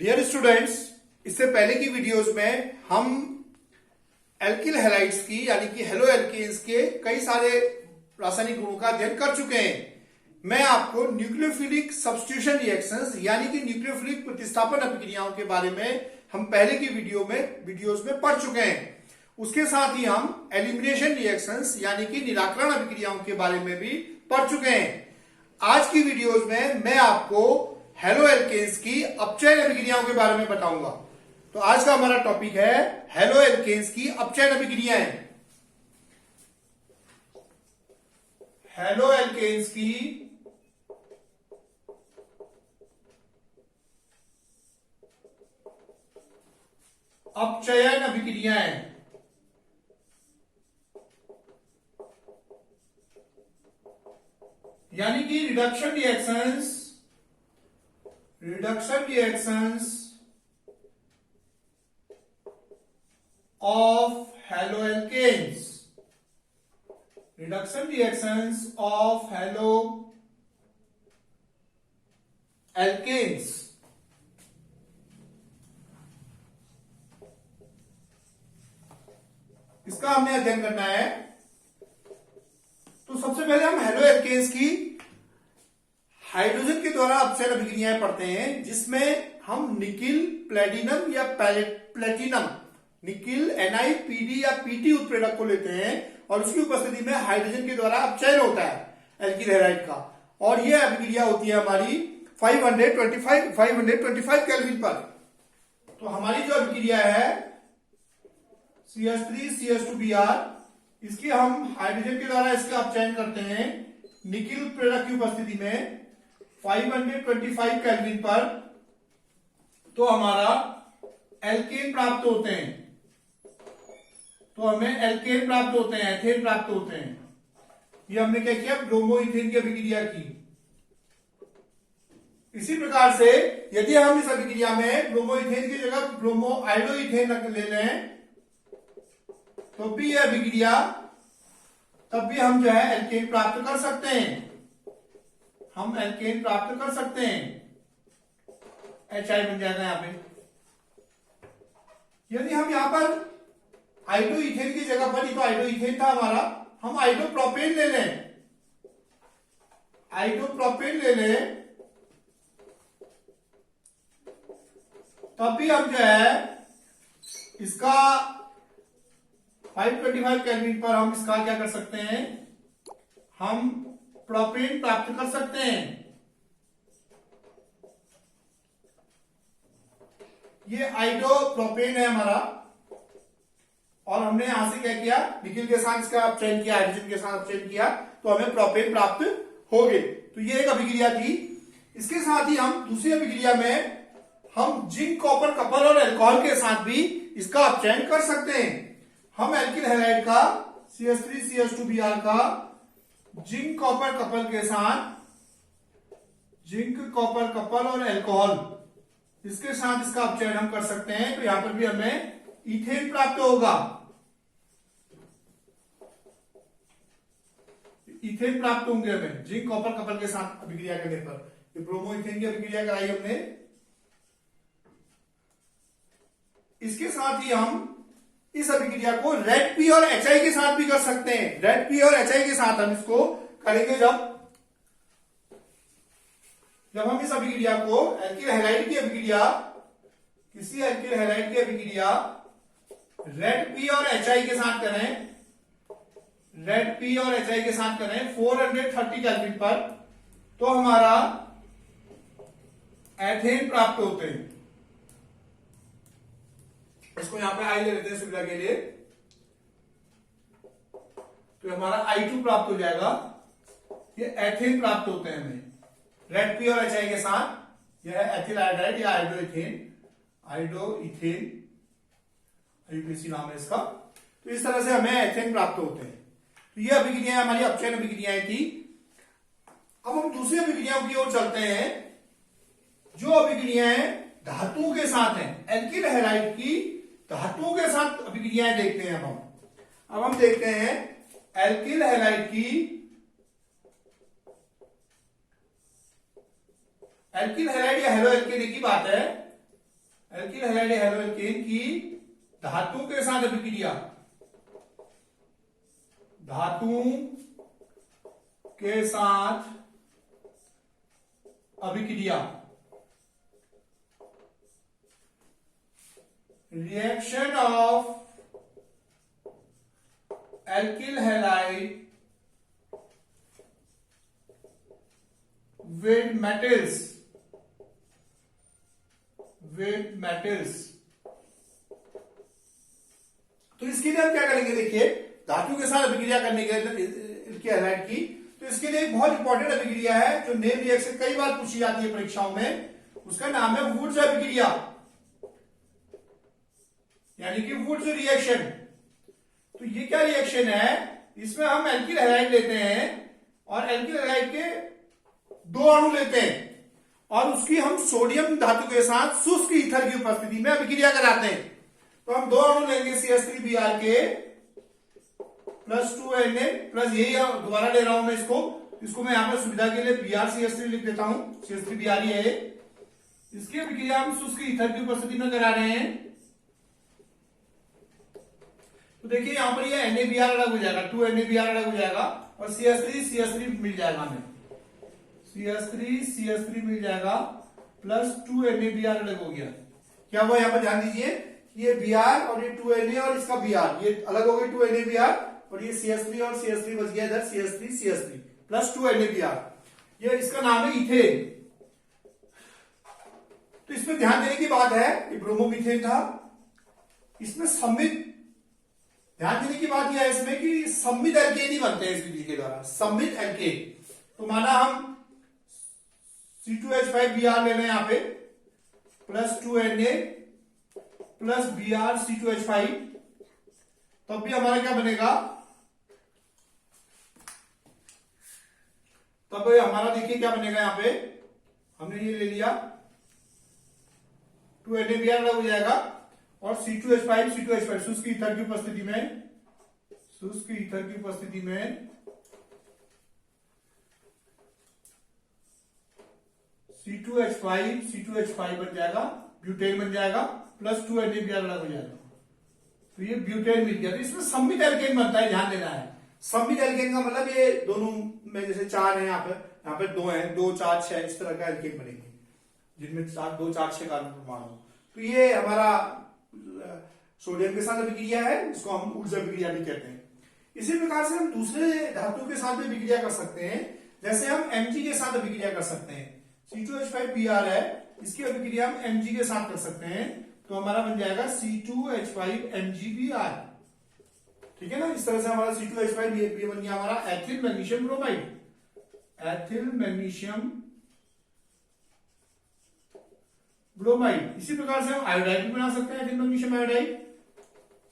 Dear students, इससे पहले की वीडियोस में हम एल्किल हैलाइड्स की यानी कि हेलो एल्केन्स के कई सारे रासायनिक गुणों का अध्ययन कर चुके हैं। मैं आपको न्यूक्लियोफिलिक सब्स्टिट्यूशन रिएक्शंस यानी कि न्यूक्लियोफिलिक प्रतिस्थापन अभिक्रियाओं के बारे में हम पहले की वीडियोस में पढ़ चुके हैं। उसके साथ ही हम एलिमिनेशन रिएक्शंस यानी कि निराकरण अभिक्रियाओं के बारे में भी पढ़ चुके हैं। आज की वीडियोस में मैं आपको हेलो एल्केन्स की अपचयन अभिक्रियाओं के बारे में बताऊंगा। तो आज का हमारा टॉपिक है हेलो एल्केन्स की अपचयन अभिक्रियाएं। हेलो एल्केन्स की अपचयन अभिक्रियाएं। यानी कि reduction reactions of halo alkanes. Reduction reactions of halo alkanes. इसका हमने अध्ययन करना है। तो सबसे पहले हम हेलो एल्केन्स की हाइड्रोजन के द्वारा अपचयन अभिक्रियाएं पढ़ते हैं, जिसमें हम निकिल प्लेटिनम या प्लेटिनम निकिल NiPd या Pt उत्प्रेरक को लेते हैं और उसकी उपस्थिति में हाइड्रोजन के द्वारा अपचयन होता है एल्किल हैलाइड का। और यह अभिक्रिया होती है हमारी 525 केल्विन पर। तो हमारी जो अभिक्रिया है CH3CH2Br, इसके हम हाइड्रोजन के द्वारा इसका अपचयन करते हैं निकिल उत्प्रेरक की उपस्थिति में 525 केल्विन पर। तो हमारा एल्केन प्राप्त होते हैं। तो हमें एल्केन प्राप्त होते हैं, एथेन प्राप्त होते हैं। ये हमने क्या किया, ब्रोमो इथेन की अभिक्रिया की। इसी प्रकार से यदि हम इस अभिक्रिया में ब्रोमो इथेन की जगह ब्रोमो आयोडो इथेन ले लें तो भी यह अभिक्रिया तब भी हम जो है एल्केन प्राप्त कर सकते हैं। हम एल्केन प्राप्त कर सकते हैं। HI बन जाएगा यहां पे। यदि हम यहां पर आइडो इथेन की जगह पर, ही तो आइडो इथेन था हमारा, हम आइडो प्रोपेन ले लें। आइडो प्रोपेन ले लें तब भी हम जो है इसका 525 केल्विन पर हम इसका क्या कर सकते हैं, हम प्रोपेन प्राप्त कर सकते हैं। ये आइडो प्रोपेन है हमारा और हमने यहां से क्या किया, निकिल के साथ इसका अपचयन किया, हाइड्रोजन के साथ अपचयन किया, तो हमें प्रोपेन प्राप्त हो गए। तो ये एक अभिक्रिया थी। इसके साथ ही हम दूसरी अभिक्रिया में हम जिंक कॉपर कपल और अल्कोहल के साथ भी इसका अपचयन कर सकते हैं। हम एल्किल हैलाइड का CH3CH2Br का जिंक कॉपर कपल के साथ, जिंक कॉपर कपल और अल्कोहल इसके साथ इसका अपचयन हम कर सकते हैं। तो यहां पर भी हमें इथेन प्राप्त होगा। इथेन प्राप्त होंगे हमें जिंक कॉपर कपल के साथ अभिक्रिया करने पर। ब्रोमो इथेन की अभिक्रिया कराई हमने। इसके साथ ही हम इस अभिक्रिया को रेड पी और HI के साथ भी कर सकते हैं। रेड पी और HI के साथ हम इसको करेंगे जब हम इस अभिक्रिया को एल्किल हैलाइड की अभिक्रिया, किसी एल्किल हैलाइड की अभिक्रिया रेड पी और HI के साथ करें, रेड पी और HI के साथ करें 430 केल्विन पर, तो हमारा एथेन प्राप्त होते हैं। इसको यहां पे आई ले लेते हैं सुविधा के लिए। तो हमारा I2 प्राप्त हो जाएगा। ये एथेन प्राप्त होते हैं हमें रेड पी और HI के साथ। यह है एथिल आयोडाइड या आयोडो इथेन, IUPAC नाम है इसका। तो इस तरह से हमें एथेन प्राप्त होते हैं। तो ये अभिक्रियाएं हमारी अपचयन अभिक्रियाएं थी। अब हम दूसरी अभिक्रियाओं की ओर चलते हैं, जो अभिक्रियाएं धातुओं के साथ हैं। एल्किल हैलाइड की धातुओं के साथ अभिक्रियाएं देखते हैं। अब हम देखते हैं एल्किल हैलाइड की एल्किल हैलाइड या हेलो एल्केन की बात है। एल्किल हैलाइड हेलो एल्केन की धातु के साथ अभिक्रिया, धातु के साथ अभिक्रिया, reaction of alkyl halide with metals, तो इसके लिए हम क्या करेंगे, देखिए धातु के साथ अभिक्रिया करने के लिए एल्किल हैलाइड की, तो इसके लिए एक बहुत इंपॉर्टेंट अभिक्रिया है जो नेम रिएक्शन कई बार पूछी जाती है परीक्षाओं में, उसका नाम है वुड्स अभिक्रिया, यानी कि वुड्स रिएक्शन। तो ये क्या रिएक्शन है, इसमें हम एल्किल हैलाइड लेते हैं और एल्किल हैलाइड के दो अणु लेते हैं और उसकी हम सोडियम धातु के साथ शुष्क ईथर की उपस्थिति में अभिक्रिया कराते हैं। तो हम दो अणु लेंगे CH3Br के प्लस 2Na प्लस, यही दोबारा ले रहा हूं मैं इसको मैं यहां पर सुविधा के लिए BrCH3 लिख देता हूं, CH3Br ये है। इसकी अभिक्रिया हम शुष्क ईथर की उपस्थिति में करा रहे हैं। तो देखिए यहां पर ये NaBr अलग हो जाएगा, 2NaBr अलग हो जाएगा और CH3 मिल जाएगा हमें, CH3 मिल जाएगा प्लस 2NaBr अलग हो गया। क्या हुआ यहां पर ध्यान दीजिए, ये Br और ये 2Na और इसका Br, ये अलग हो गई 2NaBr और ये CH3 और CH3 बच गया इधर CH3 प्लस 2NaBr, ये इसका नाम है इथेन। तो इसमें ध्यान देने की बात है, ये ब्रोमोमीथेन था, इसमें सम्मित, ध्यान देने की बात यह है इसमें कि सम्मित एल्केन ही बनते हैं इस विधि के द्वारा, सम्मित एल्केन। तो माना हम C2H5Br ले रहे हैं यहां पे प्लस 2Na प्लस BrC2H5, तब भी हमारा क्या बनेगा, तब हमारा देखिए क्या बनेगा, यहां पे हमने ये ले लिया 2NaBr अलग हो जाएगा और C2H5 शुष्क ईथर की उपस्थिति में C2H5 बन जाएगा, ब्यूटेन बन जाएगा प्लस 2NaBr अलग हो जाएगा, तो ये ब्यूटेन मिल गया। तो इसमें सम्मित एल्केन बनता है, ध्यान देना है। सम्मित एल्केन का मतलब ये दोनों में जैसे चार है, यहाँ पे दो है, 2 4 6 इस तरह का एल्केन बनेंगे जिनमें 2 4 6 कार्बन परमाणु। तो ये हमारा सोडियम के साथ अभिक्रिया है, इसको हम ऊर्जा अभिक्रिया भी कहते हैं। इसी प्रकार से हम दूसरे धातु के साथ भी अभिक्रिया कर सकते हैं, जैसे हम Mg के साथ अभिक्रिया कर सकते हैं। C2H5Br है, इसकी अभिक्रिया हम Mg के साथ कर सकते हैं, तो हमारा बन जाएगा C2H5MgBr, ठीक है ना। इस तरह से हमारा C2H5 ये बन गया हमारा ethyl magnesium bromide, ethyl magnesium bromide. इसी प्रकार से हम आयोडाइड भी बना सकते हैं, एथिल मैग्नीशियम आयोडाइड।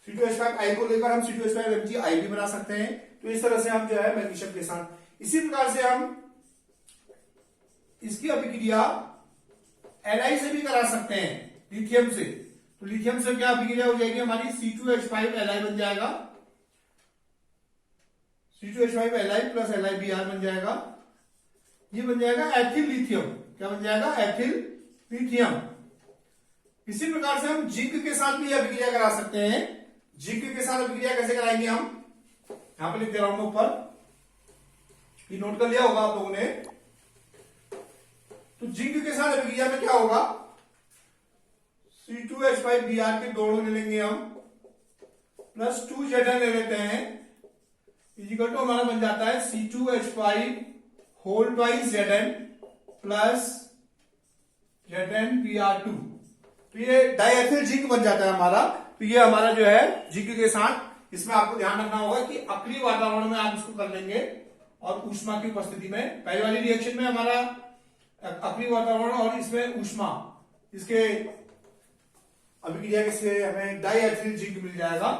C2H5I को लेकर हम C2H5MgI भी बना सकते हैं। तो इस तरह से हम जो है मैग्नीशियम के साथ, इसी प्रकार से हम इसकी अभिक्रिया Li से भी करा सकते हैं, लिथियम से। तो लिथियम से क्या अभिक्रिया हो जाएगी हमारी, C2H5Li बन जाएगा, C2H5Li प्लस LiBr बन जाएगा, ये बन जाएगा एथिल लिथियम। क्या बन जाएगा, एथिल लिथियम। इसी प्रकार से हम जिंक के साथ भी अभिक्रिया करा सकते हैं। जिंक के साथ अभिक्रिया कैसे कराएंगे हम, यहां पर लिख दे रहा हूं मैं ऊपर, ये नोट कर लिया होगा आप लोगों ने। तो जिंक के साथ अभिक्रिया में क्या होगा, C2H5Br के दोनों ले लेंगे हम, प्लस 2Zn ले लेते हैं, इजिकल टू हमारा बन जाता है C2H5 whole twice Zn plus ZnBr2। तो ये डाइएथिल जिंक बन जाता है हमारा। तो ये हमारा जो है जिंक के साथ, इसमें आपको ध्यान रखना होगा कि अक्रिय वातावरण में आप इसको कर लेंगे और ऊष्मा की उपस्थिति में। पहली वाली रिएक्शन में हमारा अक्रिय वातावरण और इसमें ऊष्मा, इसके अभिक्रिया से हमें डाइएथिल जिंक मिल जाएगा,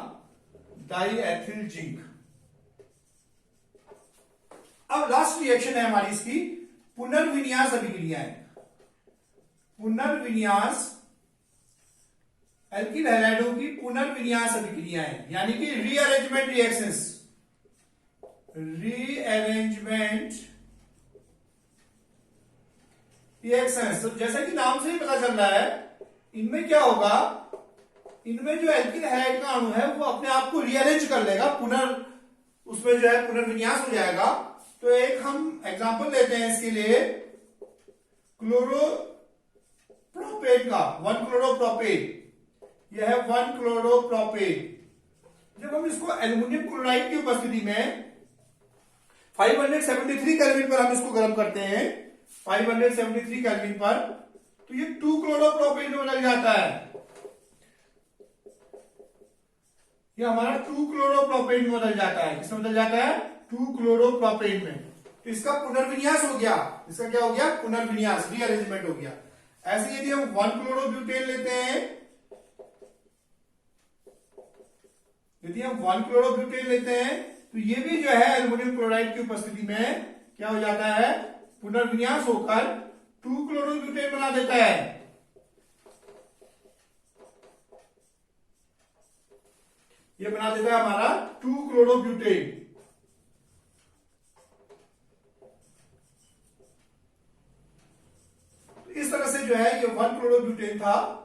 डाइएथिल जिंक। अब लास्ट रिएक्शन है हमारी इसकी पुनर्विन्यास अभिक्रियाएं। पुनर्विन्यास, एल्किल हैलाइडों की पुनर्विन्यास अभिक्रियाएं, यानी कि रीअरेंजमेंट रिएक्शंस, रीअरेंजमेंट रिएक्शंस। तो जैसा कि नाम से ही पता चल रहा है इनमें क्या होगा, इनमें जो एल्किल हैलाइड का अणु है वो अपने आप को रीअरेंज कर लेगा, उसमें जो है पुनर्विन्यास हो जाएगा। तो एक हम एग्जांपल लेते हैं इसके लिए क्लोरोप्रोपेन का, 1 क्लोरोप्रोपेन। यह है 1 क्लोरोप्रोपेन। जब हम इसको एल्युमिनियम क्लोराइड की उपस्थिति में 573 केल्विन पर हम इसको गर्म करते हैं, 573 केल्विन पर, तो ये 2 क्लोरोप्रोपेन में बदल जाता है। ये हमारा 2 क्लोरोप्रोपेन में बदल जाता है। किसमें बदल जाता है? 2 क्लोरोप्रोपेन में। तो इसका पुनर्विन्यास हो गया। इसका क्या हो गया? पुनर्विन्यास, रीअरेंजमेंट हो गया। ऐसे यदि हम 1 क्लोरोब्यूटेन लेते हैं, यदि हम 1 क्लोरोब्यूटेन लेते हैं तो ये भी जो है एल्युमिनियम क्लोराइड की उपस्थिति में क्या हो जाता है? पुनर्विन्यास होकर 2 क्लोरोब्यूटेन बना देता है। ये बना देता है हमारा 2 क्लोरोब्यूटेन। तो इस तरह से जो है ये 1 क्लोरोब्यूटेन था,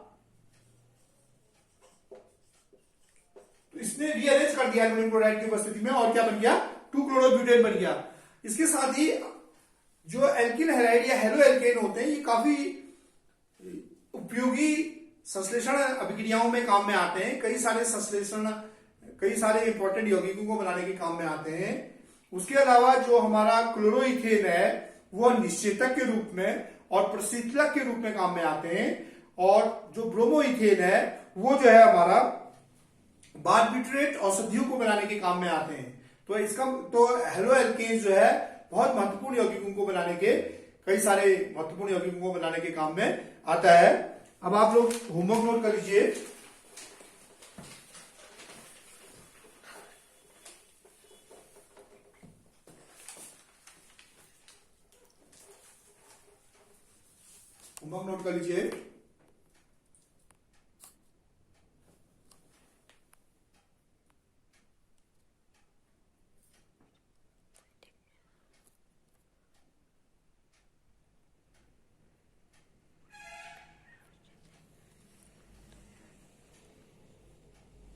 तो इसने रीअरेंज कर दिया एल्युमिनियम क्लोराइड की उपस्थिति में, और क्या बन गया? 2 क्लोरोब्यूटेन बन गया। इसके साथ ही जो एल्किल हैलाइड या हेलो एल्केन होते हैं, ये काफी उपयोगी संश्लेषण अभिक्रियाओं में काम में आते हैं। कई सारे संश्लेषण, कई सारे इंपॉर्टेंट यौगिकों को बनाने के काम में आते हैं। उसके अलावा जो हमारा क्लोरोइथेन है वह निश्चेतक के रूप में और प्रशीतलक के रूप में काम में आते हैं, और जो ब्रोमोइथेन है वो जो है हमारा बारबिट्रेट औषधियों को बनाने के काम में आते हैं। तो इसका तो हेलो एल्केन्स जो है बहुत महत्वपूर्ण यौगिकों को बनाने के, कई सारे महत्वपूर्ण यौगिकों को बनाने के काम में आता है। अब आप लोग होमवर्क नोट कर लीजिए। होमवर्क नोट कर लीजिए।